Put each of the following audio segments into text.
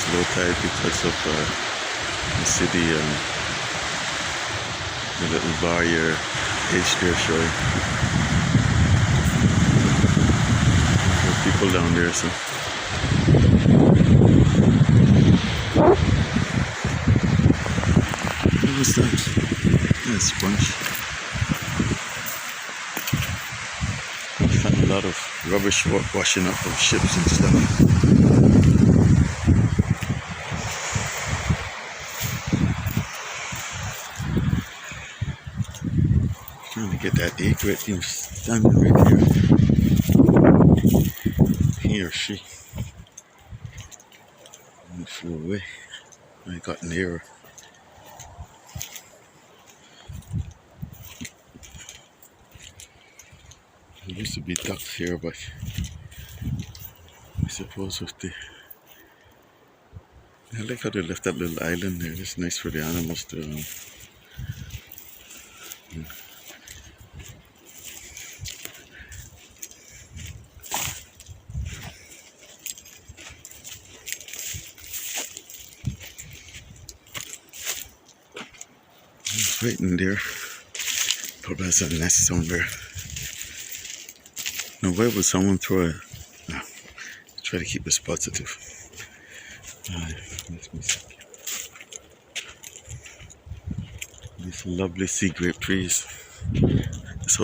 it's low tide because of the city and the little barrier edge there showing. There are people down there, so. What was that? Yeah, sponge. I found a lot of rubbish washing up of ships and stuff. Trying to get that egret thing standing right here. He or she. And it flew away. I got nearer. There used to be ducks here, but I suppose with the... I like how they left that little island there. It's nice for the animals to... It's right in there. Probably has a nest somewhere. Now, where would someone throw a... No, try to keep this positive. Let me see. These lovely sea grape trees. This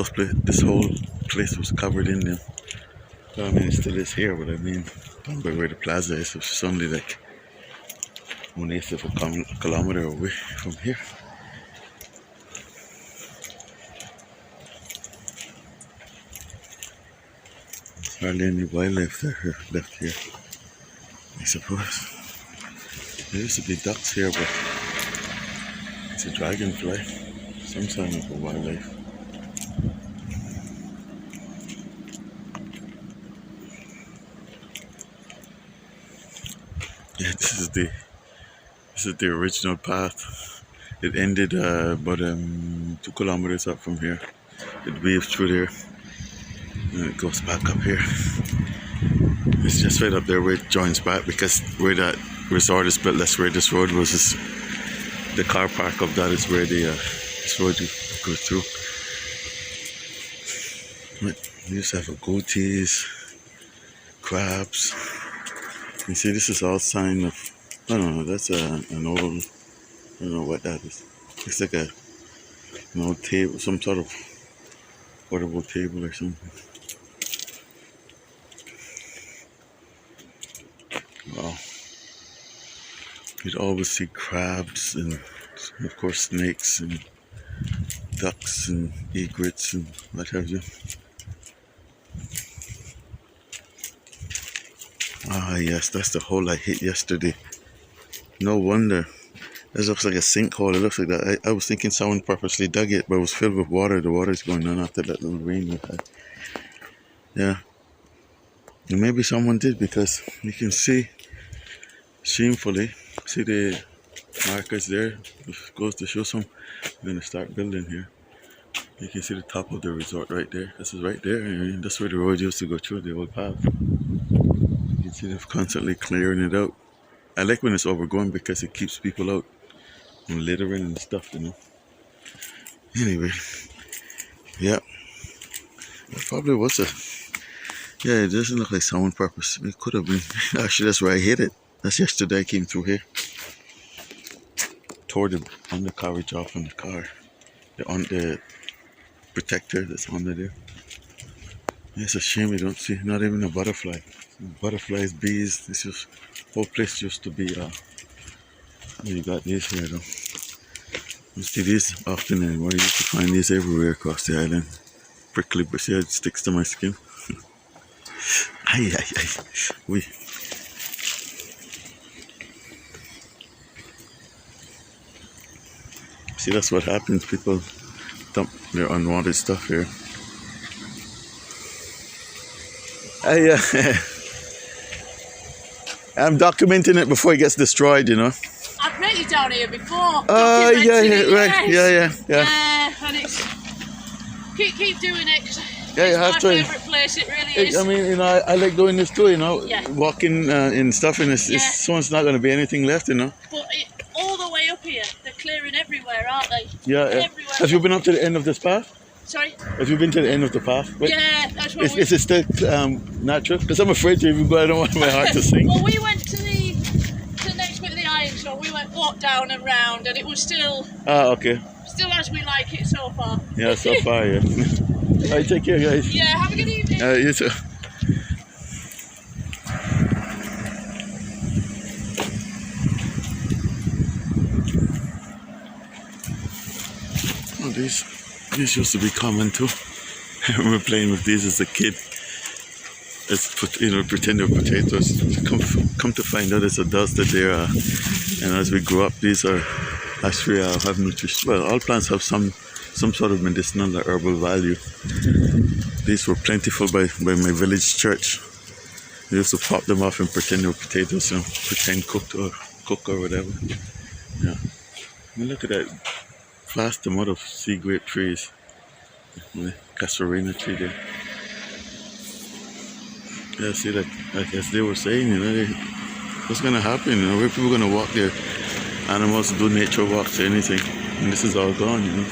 whole place was covered in them. Well, I mean, it still is here, but I mean, down by where the plaza is, it's only like 1/8 of a kilometer away from here. Hardly any wildlife left here, I suppose. There used to be ducks here, but it's a dragonfly, some sign of a wildlife. Yeah, this is the original path. It ended about 2 kilometers up from here. It weaves through there. And it goes back up here. It's just right up there where it joins back, because where that resort is built, that's where this road was. The car park of that is where this road goes through. We used to have goatees, crabs. You see, this is all sign of... I don't know, that's an old... I don't know what that is. It's like an old table, some sort of portable table or something. Wow. You'd always see crabs and, of course, snakes and ducks and egrets and what have you. Ah, yes, that's the hole I hit yesterday. No wonder. This looks like a sinkhole. It looks like that. I was thinking someone purposely dug it, but it was filled with water. The water's going on after that little rain we had. Yeah. And maybe someone did, because you can see, shamefully, see the markers there? It goes to show some. We're going to start building here. You can see the top of the resort right there. This is right there. I mean, that's where the road used to go through, the old path. You can see they're constantly clearing it out. I like when it's overgrown because it keeps people out and littering and stuff, you know. Anyway, yeah. It probably was a... Yeah, it doesn't look like someone purpose. It could have been. Actually, that's where I hit it. That's yesterday I came through here. Tore the undercarriage off on the car. The protector that's under there. Yeah, it's a shame we don't see, not even a butterfly. Butterflies, bees, this just, whole place used to be, you got these here though. You see these often anymore. You used to find these everywhere across the island. Prickly, but see how it sticks to my skin. Ay. Oui. See, that's what happens. People dump their unwanted stuff here. I'm documenting it before it gets destroyed, you know. I've met you down here before. Yeah, right. Yes. Yeah. And it's keep doing it. Yeah, you It's have my to. favourite place, it really is. I mean, you know, I like doing this too, you know, Yeah. walking in stuff, and Yeah. soon's not going to be anything left, you know. But all the way up here, they're clearing everywhere, aren't they? Yeah, yeah. Everywhere. Have you been up to the end of this path? Sorry? Have you been to the end of the path? Wait, Yeah, that's what is it still natural? Because I'm afraid to even go. I don't want my heart to sink. Well, we went to the next bit of the iron shore. We walked down and round, and it was still Okay. as we like it so far. Yeah, so far, yeah. All right, take care, guys. Yeah, have a good evening. You too. Oh, these used to be common too. I remember playing with these as a kid. Pretend they're potatoes. Come to find out, it's adults that they are. And as we grow up, these are actually have nutrition. Well, all plants have some sort of medicinal or herbal value. These were plentiful by my village church. They used to pop them off and pretend they were potatoes, pretend cook or whatever. Yeah. And look at that vast amount of sea grape trees. The casuarina tree there. Yeah, see that, like as they were saying, what's going to happen? Where people going to walk their animals, do nature walks or anything, and this is all gone. And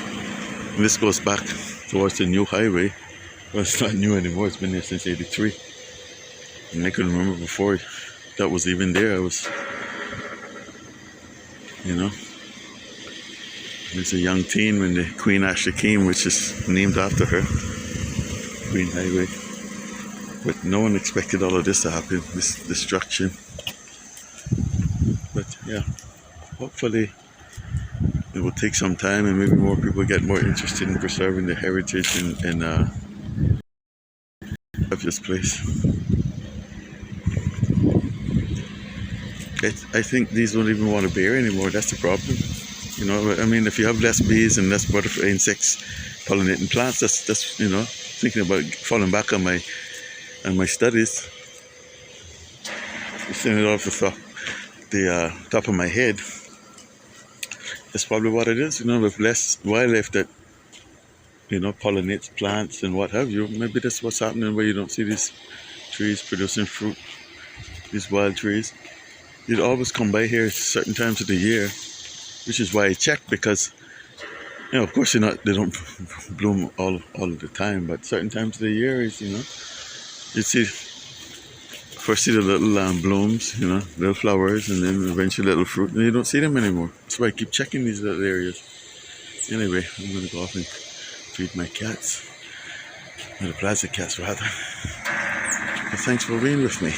this goes back towards the new highway. Well, it's not new anymore. It's been there since '83, and I couldn't remember before that was even there. I was, I was a young teen when the Queen actually came, which is named after her, Queen Highway. But no one expected all of this to happen, this destruction. But yeah, hopefully it will take some time, and maybe more people get more interested in preserving the heritage and of this place. I think these don't even want to bear anymore. That's the problem. I mean, if you have less bees and less butterfly insects pollinating plants, that's thinking about falling back on my studies. Seeing it off the top of my head. That's probably what it is. With less wildlife that pollinates plants and what have you. Maybe that's what's happening, where you don't see these trees producing fruit, these wild trees. You'd always come by here at certain times of the year, which is why I check, because of course they don't bloom all of the time, but certain times of the year is you see first the little blooms, little flowers, and then eventually little fruit, and you don't see them anymore. That's why I keep checking these little areas. Anyway, I'm gonna go off and feed my cats, or the plaza cats rather. But thanks for being with me.